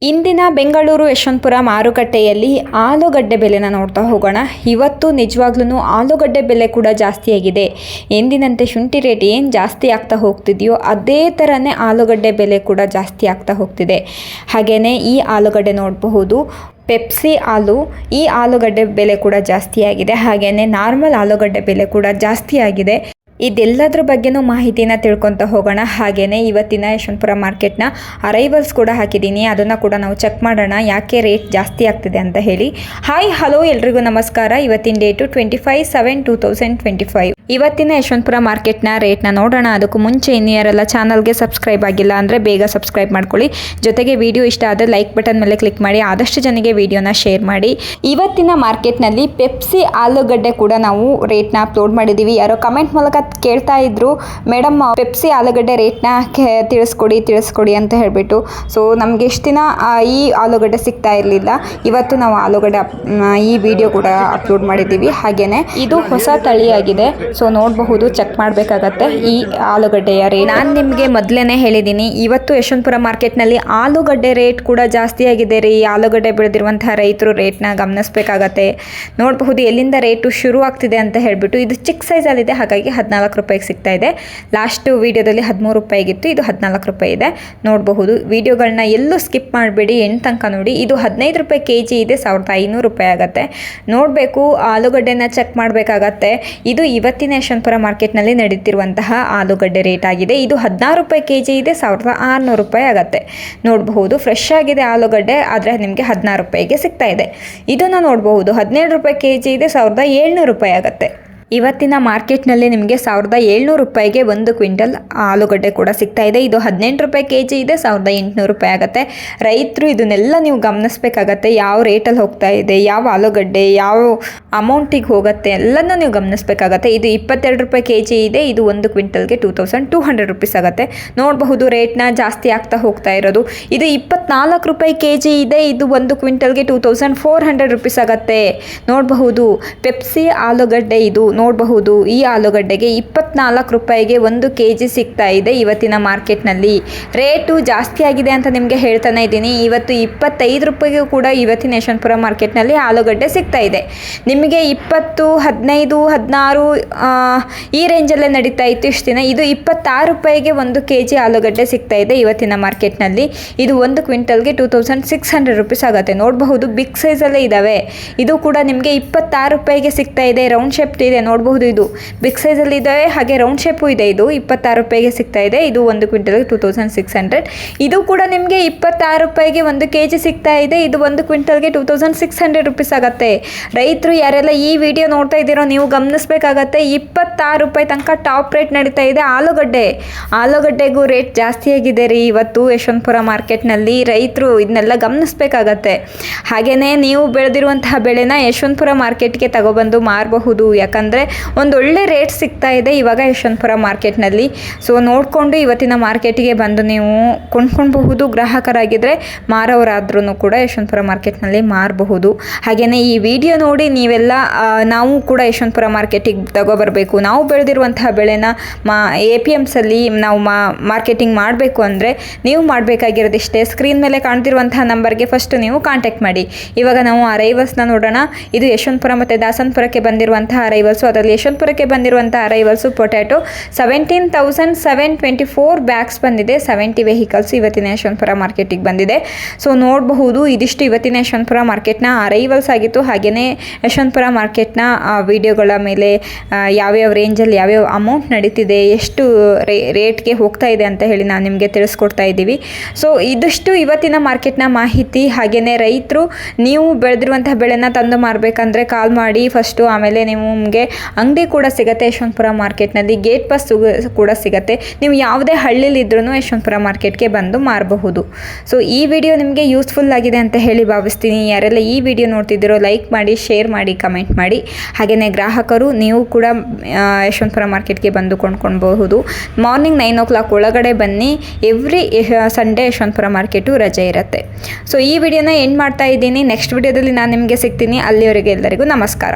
ಇಂದಿನ ಬೆಂಗಳೂರು ಯಶವಂತಪುರ ಮಾರುಕಟ್ಟೆಯಲ್ಲಿ ಆಲೂಗಡ್ಡೆ ಬೆಲೆನ ನೋಡ್ತಾ ಹೋಗೋಣ. ಇವತ್ತು ನಿಜವಾಗ್ಲೂ ಆಲೂಗಡ್ಡೆ ಬೆಲೆ ಕೂಡ ಜಾಸ್ತಿಯಾಗಿದೆ. ಎಂದಿನಂತೆ ಶುಂಠಿ ರೇಟ್ ಏನು ಜಾಸ್ತಿ ಆಗ್ತಾ ಹೋಗ್ತಿದೆಯೋ ಅದೇ ಥರನೇ ಆಲೂಗಡ್ಡೆ ಬೆಲೆ ಕೂಡ ಜಾಸ್ತಿ ಆಗ್ತಾ ಹೋಗ್ತಿದೆ. ಹಾಗೆಯೇ ಈ ಆಲೂಗಡ್ಡೆ ನೋಡಬಹುದು, ಪೆಪ್ಸಿ ಈ ಆಲೂಗಡ್ಡೆ ಬೆಲೆ ಕೂಡ ಜಾಸ್ತಿಯಾಗಿದೆ. ಹಾಗೆಯೇ ನಾರ್ಮಲ್ ಆಲೂಗಡ್ಡೆ ಬೆಲೆ ಕೂಡ ಜಾಸ್ತಿಯಾಗಿದೆ. ಇದೆಲ್ಲದ್ರ ಬಗ್ಗೆನೂ ಮಾಹಿತಿನ ತಿಳ್ಕೊತ ಹೋಗೋಣ. ಹಾಗೆಯೇ ಇವತ್ತಿನ ಯಶವಂತಪುರ ಮಾರ್ಕೆಟ್ನ ಅರೈವಲ್ಸ್ ಕೂಡ ಹಾಕಿದ್ದೀನಿ, ಅದನ್ನು ಕೂಡ ನಾವು ಚೆಕ್ ಮಾಡೋಣ ಯಾಕೆ ರೇಟ್ ಜಾಸ್ತಿ ಆಗ್ತಿದೆ ಅಂತ ಹೇಳಿ. ಹಾಯ್ ಹಲೋ ಎಲ್ರಿಗೂ ನಮಸ್ಕಾರ. ಇವತ್ತಿನ ಡೇಟು 25/7/2025. ಇವತ್ತಿನ ಯಶವಂತಪುರ ಮಾರ್ಕೆಟ್ನ ರೇಟ್ನ ನೋಡೋಣ. ಅದಕ್ಕೂ ಮುಂಚೆ ಇನ್ನು ಯಾರೆಲ್ಲ ಚಾನಲ್ಗೆ ಸಬ್ಸ್ಕ್ರೈಬ್ ಆಗಿಲ್ಲ ಅಂದರೆ ಬೇಗ ಸಬ್ಸ್ಕ್ರೈಬ್ ಮಾಡ್ಕೊಳ್ಳಿ. ಜೊತೆಗೆ ವಿಡಿಯೋ ಇಷ್ಟ ಆದರೆ ಲೈಕ್ ಬಟನ್ ಮೇಲೆ ಕ್ಲಿಕ್ ಮಾಡಿ, ಆದಷ್ಟು ಜನಕ್ಕೆ ವಿಡಿಯೋನ ಶೇರ್ ಮಾಡಿ. ಇವತ್ತಿನ ಮಾರ್ಕೆಟ್ನಲ್ಲಿ ಪೆಪ್ಸಿ ಆಲೂಗಡ್ಡೆ ಕೂಡ ನಾವು ರೇಟ್ನ ಅಪ್ಲೋಡ್ ಮಾಡಿದ್ದೀವಿ. ಯಾರೋ ಕಮೆಂಟ್ ಮೂಲಕ ಕೇಳ್ತಾ ಇದ್ರು, ಮೇಡಮ್ ಪೆಪ್ಸಿ ಆಲೂಗಡ್ಡೆ ರೇಟ್ನ ತಿಳಿಸ್ಕೊಡಿ ಅಂತ ಹೇಳಿಬಿಟ್ಟು. ಸೊ ನಮ್ಗೆ ಎಷ್ಟು ದಿನ ಈ ಆಲೂಗಡ್ಡೆ ಸಿಗ್ತಾ ಇರಲಿಲ್ಲ. ಇವತ್ತು ನಾವು ಆಲೂಗಡ್ಡೆ ಈ ವಿಡಿಯೋ ಕೂಡ ಅಪ್ಲೋಡ್ ಮಾಡಿದ್ದೀವಿ. ಹಾಗೇನೆ ಇದು ಹೊಸ ತಳಿಯಾಗಿದೆ. ಸೊ ನೋಡಬಹುದು, ಚೆಕ್ ಮಾಡಬೇಕಾಗತ್ತೆ ಈ ಆಲೂಗಡ್ಡೆಯ ರೇಟ್. ನಾನು ನಿಮಗೆ ಮೊದಲೇ ಹೇಳಿದ್ದೀನಿ, ಇವತ್ತು ಯಶವಂತಪುರ ಮಾರ್ಕೆಟ್ನಲ್ಲಿ ಆಲೂಗಡ್ಡೆ ರೇಟ್ ಕೂಡ ಜಾಸ್ತಿ ಆಗಿದೆ ರೀ. ಆಲೂಗಡ್ಡೆ ಬೆಳೆದಿರುವಂತಹ ರೈತರು ರೇಟ್ನ ಗಮನಿಸಬೇಕಾಗತ್ತೆ. ನೋಡಬಹುದು ಎಲ್ಲಿಂದ ರೇಟು ಶುರು ಆಗ್ತಿದೆ ಅಂತ ಹೇಳಿಬಿಟ್ಟು. ಇದು ಚಿಕ್ಕ ಸೈಜಲ್ಲಿದೆ, ಹಾಗಾಗಿ 14 ರೂಪಾಯಿಗೆ ಸಿಗ್ತಾ ಇದೆ. ಲಾಸ್ಟ್ ವಿಡಿಯೋದಲ್ಲಿ 13 ರೂಪಾಯಿಗಿತ್ತು, ಇದು 14 ರೂಪಾಯಿ ಇದೆ. ನೋಡಬಹುದು, ವಿಡಿಯೋಗಳನ್ನ ಎಲ್ಲೂ ಸ್ಕಿಪ್ ಮಾಡಬೇಡಿ, ಎಂಟು ತನಕ ನೋಡಿ. ಇದು 15 ರೂಪಾಯಿ kg ಇದೆ, 1500 ರೂಪಾಯಿ ಆಗುತ್ತೆ. ನೋಡಬೇಕು, ಆಲೂಗಡ್ಡೆನ ಚೆಕ್ ಮಾಡಬೇಕಾಗತ್ತೆ. ಇದು ಇವತ್ತಿನ ಯಶವಂತಪುರ ಮಾರ್ಕೆಟ್ನಲ್ಲಿ ನಡೀತಿರುವಂತಹ ಆಲೂಗಡ್ಡೆ ರೇಟ್ ಆಗಿದೆ. ಇದು 16 ರೂಪಾಯಿ kg ಇದೆ, 1600 ರೂಪಾಯಿ ಆಗುತ್ತೆ. ನೋಡಬಹುದು, ಫ್ರೆಶ್ ಆಗಿದೆ ಆಲೂಗಡ್ಡೆ, ಆದರೆ ನಿಮಗೆ 16 ರೂಪಾಯಿಗೆ ಸಿಗ್ತಾ ಇದೆ. ಇದನ್ನು ನೋಡಬಹುದು, 17 ರೂಪಾಯಿ kg ಇದೆ, 1700 ರೂಪಾಯಿ ಆಗುತ್ತೆ. ಇವತ್ತಿನ ಮಾರ್ಕೆಟ್ನಲ್ಲಿ ನಿಮಗೆ 1700 ರೂಪಾಯಿಗೆ 1 ಕ್ವಿಂಟಲ್ ಆಲೂಗಡ್ಡೆ ಕೂಡ ಸಿಗ್ತಾ ಇದೆ. ಇದು 18 ರೂಪಾಯಿ kg ಇದೆ, 1800 ರೂಪಾಯಿ ಆಗುತ್ತೆ. ರೈತರು ಇದನ್ನೆಲ್ಲ ನೀವು ಗಮನಿಸಬೇಕಾಗತ್ತೆ. ಯಾವ ರೇಟಲ್ಲಿ ಹೋಗ್ತಾ ಇದೆ, ಯಾವ ಆಲೂಗಡ್ಡೆ ಯಾವ ಅಮೌಂಟಿಗೆ ಹೋಗುತ್ತೆ ಎಲ್ಲನೂ ನೀವು ಗಮನಿಸಬೇಕಾಗತ್ತೆ. ಇದು 22 ರೂಪಾಯಿ kg ಇದೆ, ಇದು 1 ಕ್ವಿಂಟಲ್ಗೆ 2200 ರುಪೀಸ್ ಆಗುತ್ತೆ. ನೋಡಬಹುದು, ರೇಟ್ನ ಜಾಸ್ತಿ ಆಗ್ತಾ ಹೋಗ್ತಾ ಇರೋದು. ಇದು 24 ರೂಪಾಯಿ kg ಇದೆ, ಇದು 1 ಕ್ವಿಂಟಲ್ಗೆ 2400 ರುಪೀಸ್ ಆಗುತ್ತೆ. ನೋಡಬಹುದು, ಪೆಪ್ಸಿ ಆಲೂಗಡ್ಡೆ ಇದು ನೋಡಬಹುದು. ಈ ಆಲೂಗಡ್ಡೆಗೆ 24 ರೂಪಾಯಿಗೆ 1 kg ಸಿಗ್ತಾ ಇದೆ. ಇವತ್ತಿನ ಮಾರ್ಕೆಟ್ನಲ್ಲಿ ರೇಟು ಜಾಸ್ತಿ ಆಗಿದೆ ಅಂತ ನಿಮಗೆ ಹೇಳ್ತಾನೆ ಇದ್ದೀನಿ. ಇವತ್ತು 25 ರೂಪಾಯಿಗೂ ಕೂಡ ಇವತ್ತಿನ ಯಶವಂತಪುರ ಮಾರ್ಕೆಟ್ನಲ್ಲಿ ಆಲೂಗಡ್ಡೆ ಸಿಗ್ತಾ ಇದೆ. ನಿಮಗೆ 20, 15, 16 ಈ ರೇಂಜಲ್ಲೇ ನಡೀತಾ ಇತ್ತು ಇಷ್ಟು ದಿನ. ಇದು 26 ರೂಪಾಯಿಗೆ 1 kg ಆಲೂಗಡ್ಡೆ ಸಿಗ್ತಾ ಇದೆ ಇವತ್ತಿನ ಮಾರ್ಕೆಟ್ನಲ್ಲಿ. ಇದು 1 ಕ್ವಿಂಟಲ್ಗೆ 2600 ರುಪೀಸ್ ಆಗುತ್ತೆ. ನೋಡಬಹುದು, ಬಿಗ್ ಸೈಜಲ್ಲೇ ಇದ್ದಾವೆ. ಇದು ಕೂಡ ನಿಮಗೆ 26 ರೂಪಾಯಿಗೆ ಸಿಗ್ತಾ ಇದೆ. ರೌಂಡ್ ಶೇಪ್ ಇದೆ, ನೋಡಬಹುದು. ಇದು ಬಿಗ್ ಸೈಜಲ್ಲಿ ಇದೆ, ಹಾಗೆ ರೌಂಡ್ ಶೇಪು ಇದೆ. ಇದು 26 ರೂಪಾಯಿಗೆ ಸಿಗ್ತಾ ಇದೆ. ಇದು 1 ಕ್ವಿಂಟಲ್ಗೆ 2600. ಇದು ಕೂಡ ನಿಮಗೆ 26 ರೂಪಾಯಿಗೆ 1 kg ಸಿಗ್ತಾ ಇದೆ. ಇದು 1 ಕ್ವಿಂಟಲ್ಗೆ 2600 ರುಪೀಸ್ ಆಗುತ್ತೆ. ರೈತರು ಯಾರೆಲ್ಲ ಈ ವಿಡಿಯೋ ನೋಡ್ತಾ ಇದ್ದೀರೋ ನೀವು ಗಮನಿಸಬೇಕಾಗತ್ತೆ. 26 ರೂಪಾಯಿ ತನಕ ಟಾಪ್ ರೇಟ್ ನಡೀತಾ ಇದೆ ಆಲೂಗಡ್ಡೆಗೂ ರೇಟ್ ಜಾಸ್ತಿ ಆಗಿದೆ ರೀ ಇವತ್ತು ಯಶವಂತಪುರ ಮಾರ್ಕೆಟ್ನಲ್ಲಿ. ರೈತರು ಇದನ್ನೆಲ್ಲ ಗಮನಿಸಬೇಕಾಗತ್ತೆ. ಹಾಗೆಯೇ ನೀವು ಬೆಳೆದಿರುವಂತಹ ಬೆಳೆನ ಯಶವಂತಪುರ ಮಾರ್ಕೆಟ್ಗೆ ತಗೊಬಂದು ಮಾರಬಹುದು. ಯಾಕಂದರೆ ಒಂದೊಳ್ಳೆ ರೇಟ್ ಸಿಗ್ತಾ ಇದೆ ಇವಾಗ ಯಶವಂತಪುರ ಮಾರ್ಕೆಟ್ನಲ್ಲಿ. ಸೊ ನೋಡಿಕೊಂಡು ಇವತ್ತಿನ ಮಾರ್ಕೆಟಿಗೆ ಬಂದು ನೀವು ಕೊಂಡ್ಕೊಳ್ಬಹುದು. ಗ್ರಾಹಕರಾಗಿದ್ದರೆ ಮಾರೋರಾದ್ರೂ ಕೂಡ ಯಶವಂತಪುರ ಮಾರ್ಕೆಟ್ನಲ್ಲಿ ಮಾರಬಹುದು. ಹಾಗೆಯೇ ಈ ವಿಡಿಯೋ ನೋಡಿ ನೀವೆಲ್ಲ ನಾವು ಕೂಡ ಯಶವಂತಪುರ ಮಾರ್ಕೆಟಿಗೆ ತಗೊಬರಬೇಕು, ನಾವು ಬೆಳೆದಿರುವಂತಹ ಬೆಳೆನ APMsಲ್ಲಿ ನಾವು ಮಾರ್ಕೆಟಿಂಗ್ ಮಾಡಬೇಕು ಅಂದರೆ ನೀವು ಮಾಡಬೇಕಾಗಿರೋದಿಷ್ಟೇ. ಸ್ಕ್ರೀನ್ ಮೇಲೆ ಕಾಣ್ತಿರುವಂತಹ ನಂಬರ್ಗೆ ಫಸ್ಟ್ ನೀವು ಕಾಂಟ್ಯಾಕ್ಟ್ ಮಾಡಿ. ಇವಾಗ ನಾವು ಅರೈವಲ್ಸ್ನ ನೋಡೋಣ. ಇದು ಯಶವಂತಪುರ ಮತ್ತು ದಾಸನಪುರಕ್ಕೆ ಬಂದಿರುವಂತಹ ಅರೈವಲ್ಸು. ಅದರಲ್ಲಿ ಯಶವಂತಪುರಕ್ಕೆ ಬಂದಿರುವಂಥ ಅರೈವಲ್ಸು ಪೊಟ್ಯಾಟೊ 17,724 ಬ್ಯಾಗ್ಸ್ ಬಂದಿದೆ. 70 ವೆಹಿಕಲ್ಸ್ ಇವತ್ತಿನ ಯಶವಂತಪುರ ಮಾರ್ಕೆಟಿಗೆ ಬಂದಿದೆ. ಸೊ ನೋಡಬಹುದು, ಇದಿಷ್ಟು ಇವತ್ತಿನ ಯಶವಂತಪುರ ಮಾರ್ಕೆಟ್ನ ಅರೈವಲ್ಸ್ ಆಗಿತ್ತು. ಹಾಗೆಯೇ ಯಶವಂತಪುರ ಮಾರ್ಕೆಟ್ನ ವಿಡಿಯೋಗಳ ಮೇಲೆ ಯಾವ್ಯಾವ ರೇಂಜಲ್ಲಿ ಯಾವ್ಯಾವ ಅಮೌಂಟ್ ನಡೀತಿದೆ, ಎಷ್ಟು ರೇಟ್ಗೆ ಹೋಗ್ತಾ ಇದೆ ಅಂತ ಹೇಳಿ ನಾನು ನಿಮಗೆ ತಿಳಿಸ್ಕೊಡ್ತಾ ಇದ್ದೀವಿ. ಸೊ ಇದಿಷ್ಟು ಇವತ್ತಿನ ಮಾರ್ಕೆಟ್ನ ಮಾಹಿತಿ. ಹಾಗೆಯೇ ರೈತರು ನೀವು ಬೆಳೆದಿರುವಂತಹ ಬೆಳೆನ ತಂದು ಮಾರಬೇಕಂದ್ರೆ ಕಾಲ್ ಮಾಡಿ ಫಸ್ಟು. ಆಮೇಲೆ ನಿಮಗೆ ಅಂಗಡಿ ಕೂಡ ಸಿಗುತ್ತೆ ಯಶವಂತಪುರ ಮಾರ್ಕೆಟ್ನಲ್ಲಿ. ಗೇಟ್ ಪಾಸ್ ಕೂಡ ಸಿಗುತ್ತೆ. ನೀವು ಯಾವುದೇ ಹಳ್ಳಿಲಿದ್ರೂ ಯಶವಂತಪುರ ಮಾರ್ಕೆಟ್ಗೆ ಬಂದು ಮಾರಬಹುದು. ಸೊ ಈ ವಿಡಿಯೋ ನಿಮಗೆ ಯೂಸ್ಫುಲ್ ಆಗಿದೆ ಅಂತ ಹೇಳಿ ಭಾವಿಸ್ತೀನಿ. ಯಾರೆಲ್ಲ ಈ ವಿಡಿಯೋ ನೋಡ್ತಿದ್ದೀರೋ ಲೈಕ್ ಮಾಡಿ, ಶೇರ್ ಮಾಡಿ, ಕಮೆಂಟ್ ಮಾಡಿ. ಹಾಗೆಯೇ ಗ್ರಾಹಕರು ನೀವು ಕೂಡ ಯಶವಂತಪುರ ಮಾರ್ಕೆಟ್ಗೆ ಬಂದು ಕೊಂಡ್ಕೊಳ್ಬಹುದು. ಮಾರ್ನಿಂಗ್ 9 o'clock ಒಳಗಡೆ ಬನ್ನಿ. ಎವ್ರಿ ಸಂಡೇ ಯಶವಂತಪುರ ಮಾರ್ಕೆಟು ರಜೆ ಇರುತ್ತೆ. ಸೊ ಈ ವಿಡಿಯೋನ ಎಂಡ್ ಮಾಡ್ತಾ ಇದ್ದೀನಿ. ನೆಕ್ಸ್ಟ್ ವಿಡಿಯೋದಲ್ಲಿ ನಾನು ನಿಮಗೆ ಸಿಗ್ತೀನಿ. ಅಲ್ಲಿವರೆಗೆ ಎಲ್ಲರಿಗೂ ನಮಸ್ಕಾರ.